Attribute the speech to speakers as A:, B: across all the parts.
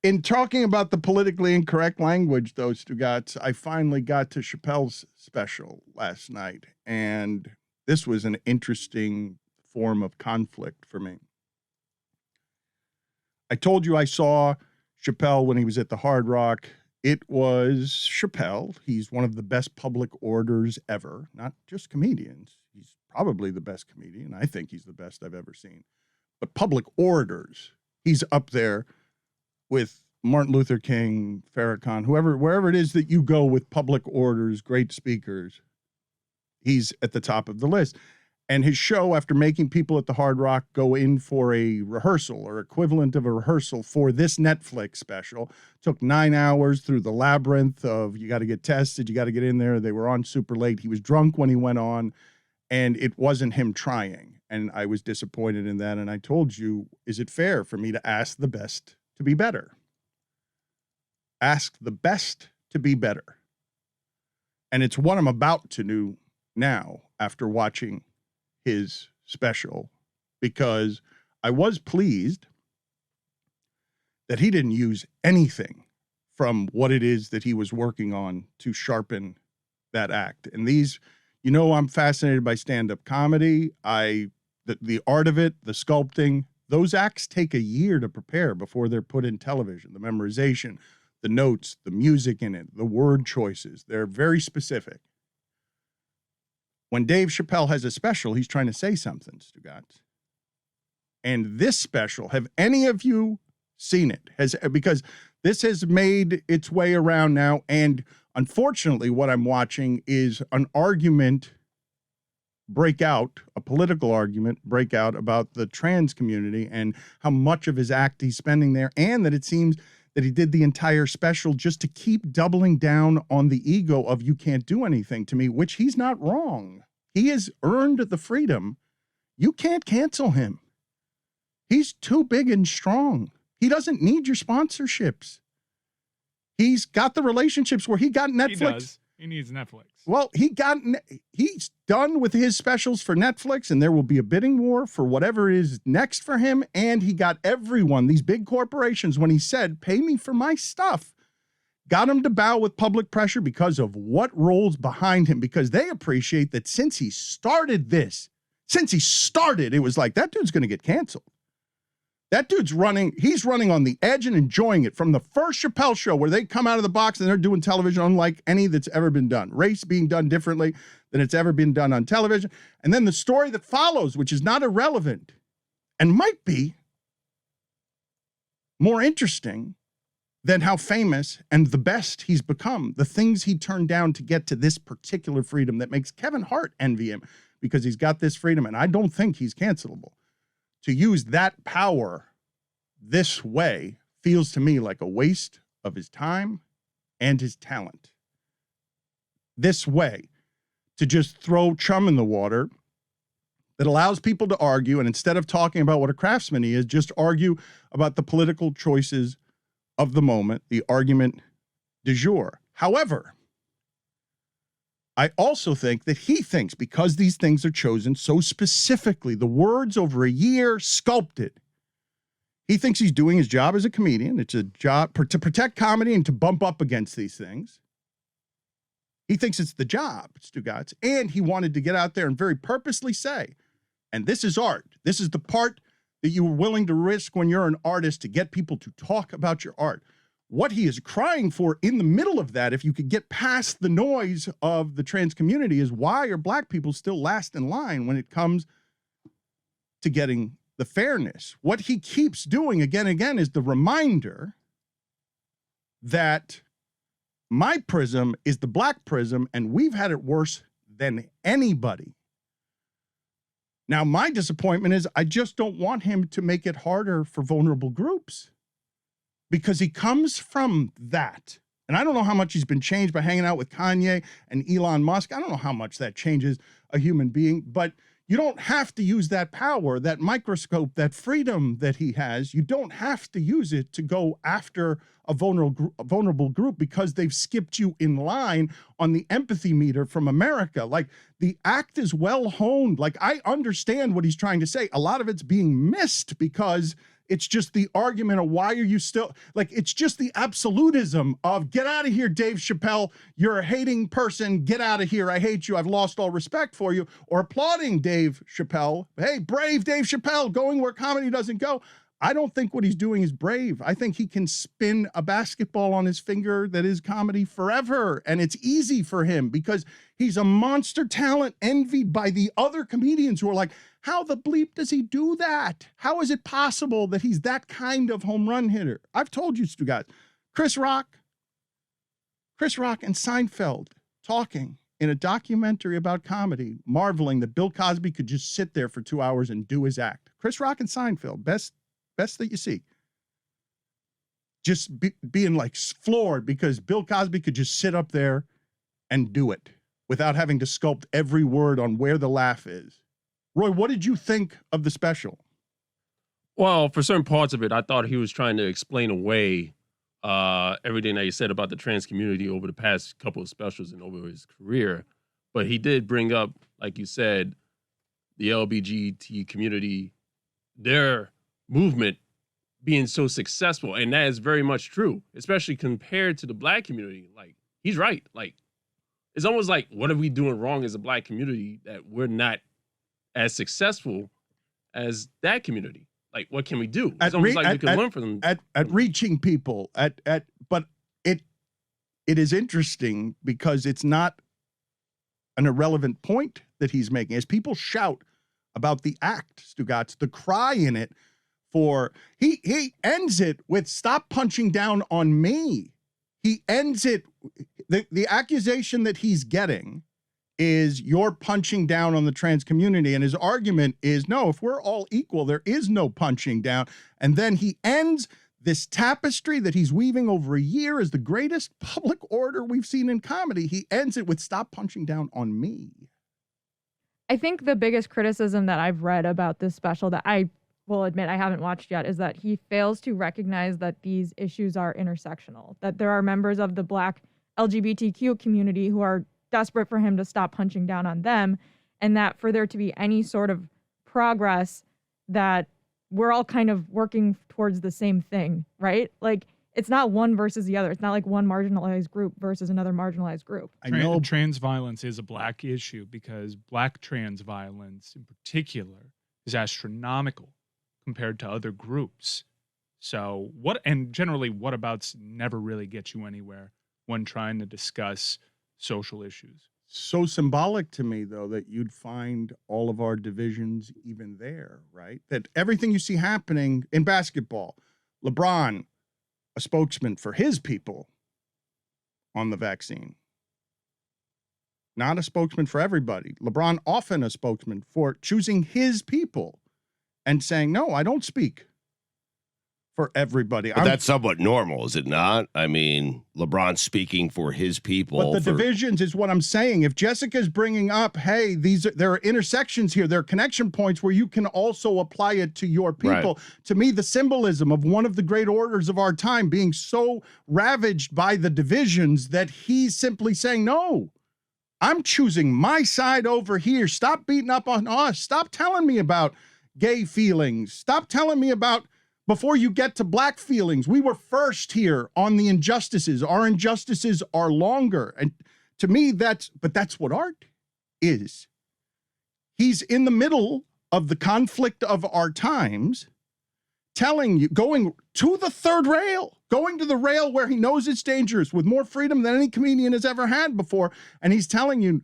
A: In talking about the politically incorrect language, though, Stugatz, I finally got to Chappelle's special last night, and this was an interesting form of conflict for me. I told you I saw Chappelle when he was at the Hard Rock. It was Chappelle. He's one of the best public orators ever, not just comedians. He's probably the best comedian. I think he's the best I've ever seen. But public orators, he's up there with Martin Luther King, Farrakhan, wherever it is that you go with public orators, great speakers, he's at the top of the list. And his show, after making people at the Hard Rock go in for a rehearsal or equivalent of a rehearsal for this Netflix special, took 9 hours through the labyrinth of you got to get tested, you got to get in there. They were on super late. He was drunk when he went on, and it wasn't him trying. And I was disappointed in that. And I told you, is it fair for me to ask the best to be better? Ask the best to be better. And it's what I'm about to do now after watching his special, because I was pleased that he didn't use anything from what it is that he was working on to sharpen that act. And these, you know, I'm fascinated by stand-up comedy. The art of it, the sculpting, those acts take a year to prepare before they're put in television. The memorization, the notes, the music in it, the word choices, they're very specific. When Dave Chappelle has a special, he's trying to say something, Stugatz. And this special, have any of you seen it? Because this has made its way around now, and unfortunately what I'm watching is an argument break out, a political argument break out about the trans community and how much of his act he's spending there, and that it seems that he did the entire special just to keep doubling down on the ego of you can't do anything to me, which he's not wrong. He has earned the freedom. You can't cancel him. He's too big and strong. He doesn't need your sponsorships. He's got the relationships where he got Netflix.
B: He does. He needs Netflix.
A: Well, he's done with his specials for Netflix, and there will be a bidding war for whatever is next for him. And he got everyone, these big corporations, when he said, pay me for my stuff, got him to bow with public pressure because of what rolls behind him, because they appreciate that since he started this, it was like, that dude's going to get canceled. That dude's he's running on the edge and enjoying it from the first Chappelle show where they come out of the box and they're doing television unlike any that's ever been done. Race being done differently than it's ever been done on television. And then the story that follows, which is not irrelevant and might be more interesting than how famous and the best he's become, the things he turned down to get to this particular freedom that makes Kevin Hart envy him because he's got this freedom. And I don't think he's cancelable. To use that power this way feels to me like a waste of his time and his talent. This way, to just throw chum in the water that allows people to argue, and instead of talking about what a craftsman he is, just argue about the political choices of the moment, the argument du jour. However, I also think that he thinks, because these things are chosen so specifically, the words over a year sculpted, he thinks he's doing his job as a comedian. It's a job to protect comedy and to bump up against these things. He thinks it's the job, Stugatz, and he wanted to get out there and very purposely say, and this is art. This is the part that you were willing to risk when you're an artist to get people to talk about your art. What he is crying for in the middle of that, if you could get past the noise of the trans community, is why are black people still last in line when it comes to getting the fairness? What he keeps doing again and again is the reminder that my prism is the black prism, and we've had it worse than anybody. Now, my disappointment is I just don't want him to make it harder for vulnerable groups, because he comes from that. And I don't know how much he's been changed by hanging out with Kanye and Elon Musk. I don't know how much that changes a human being, but you don't have to use that power, that microscope, that freedom that he has. You don't have to use it to go after a vulnerable group because they've skipped you in line on the empathy meter from America. Like, the act is well honed. Like, I understand what he's trying to say. A lot of it's being missed because It's just the argument of why are you still, like, it's just the absolutism of get out of here, Dave Chappelle. You're a hating person. Get out of here. I hate you. I've lost all respect for you. Or applauding Dave Chappelle. Hey, brave Dave Chappelle, going where comedy doesn't go. I don't think what he's doing is brave. I think he can spin a basketball on his finger that is comedy forever. And it's easy for him because he's a monster talent envied by the other comedians who are like, how the bleep does he do that? How is it possible that he's that kind of home run hitter? I've told you two guys, Chris Rock and Seinfeld talking in a documentary about comedy, marveling that Bill Cosby could just sit there for 2 hours and do his act. Chris Rock and Seinfeld, best that you see. Just being like floored because Bill Cosby could just sit up there and do it without having to sculpt every word on where the laugh is. Roy, what did you think of the special?
B: Well, for certain parts of it, I thought he was trying to explain away everything that he said about the trans community over the past couple of specials and over his career. But he did bring up, like you said, the LGBT community, their movement being so successful. And that is very much true, especially compared to the Black community. Like, he's right. Like, it's almost like, what are we doing wrong as a Black community that we're not as successful as that community? Like, what can we do? It's almost like we can learn from them.
A: At reaching people, but it is interesting because it's not an irrelevant point that he's making. As people shout about the act, Stugatz, the cry in it for, he ends it with stop punching down on me. He ends it, the accusation that he's getting is you're punching down on the trans community. And his argument is, no, if we're all equal, there is no punching down. And then he ends this tapestry that he's weaving over a year as the greatest public order we've seen in comedy. He ends it with stop punching down on me.
C: I think the biggest criticism that I've read about this special that I will admit I haven't watched yet is that he fails to recognize that these issues are intersectional, that there are members of the Black LGBTQ community who are desperate for him to stop punching down on them, and that for there to be any sort of progress, that we're all kind of working towards the same thing, right? Like, it's not one versus the other. It's not like one marginalized group versus another marginalized group.
D: I know trans violence is a Black issue because Black trans violence in particular is astronomical compared to other groups. So and generally whatabouts never really get you anywhere when trying to discuss social issues.
A: So symbolic to me, though, that you'd find all of our divisions even there, right? That everything you see happening in basketball, LeBron, a spokesman for his people on the vaccine, not a spokesman for everybody. LeBron often a spokesman for choosing his people and saying, no, I don't speak for everybody.
E: But that's somewhat normal, is it not? I mean, LeBron speaking for his people.
A: But the divisions is what I'm saying. If Jessica's bringing up, hey, there are intersections here, there are connection points where you can also apply it to your people. Right. To me, the symbolism of one of the great orders of our time being so ravaged by the divisions that he's simply saying, no, I'm choosing my side over here. Stop beating up on us. Stop telling me about gay feelings. Stop telling me about, before you get to Black feelings, we were first here on the injustices. Our injustices are longer. And to me, that's what art is. He's in the middle of the conflict of our times, telling you, going to the third rail, going to the rail where he knows it's dangerous with more freedom than any comedian has ever had before. And he's telling you,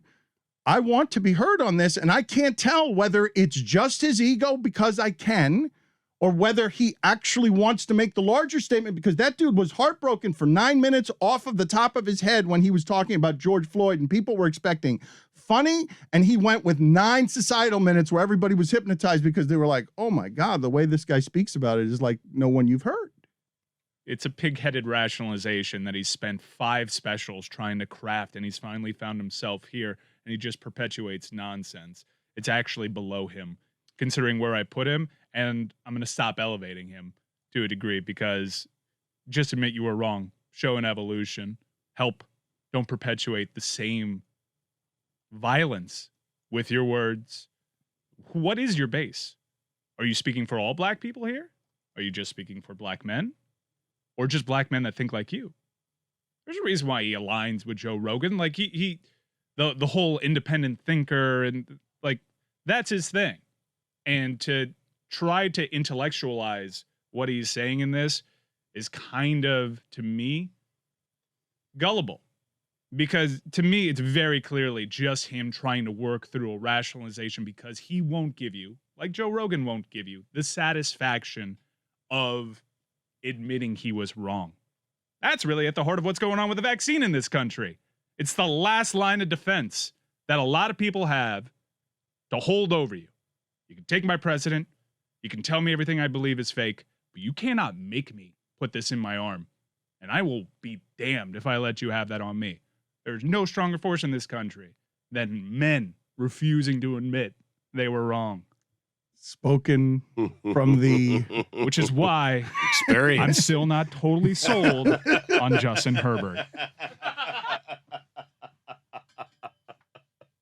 A: I want to be heard on this. And I can't tell whether it's just his ego because I can, or whether he actually wants to make the larger statement, because that dude was heartbroken for 9 minutes off of the top of his head when he was talking about George Floyd, and people were expecting funny, and he went with 9 societal minutes where everybody was hypnotized because they were like, oh my God, the way this guy speaks about it is like no one you've heard.
D: It's a pig-headed rationalization that he's spent 5 specials trying to craft, and he's finally found himself here, and he just perpetuates nonsense. It's actually below him, considering where I put him, and I'm going to stop elevating him to a degree because just admit you were wrong. Show an evolution. Help. Don't perpetuate the same violence with your words. What is your base? Are you speaking for all Black people here? Are you just speaking for black men or just black men that think like you? There's a reason why he aligns with Joe Rogan. Like the whole independent thinker and like that's his thing. And to try to intellectualize what he's saying in this is kind of, to me, gullible. Because to me, it's very clearly just him trying to work through a rationalization because he won't give you, like Joe Rogan won't give you, the satisfaction of admitting he was wrong. That's really at the heart of what's going on with the vaccine in this country. It's the last line of defense that a lot of people have to hold over you. You can take my president. You can tell me everything I believe is fake, but you cannot make me put this in my arm. And I will be damned if I let you have that on me. There's no stronger force in this country than men refusing to admit they were wrong.
A: Spoken from the
D: Which is why
E: experience.
D: I'm still not totally sold on Justin Herbert.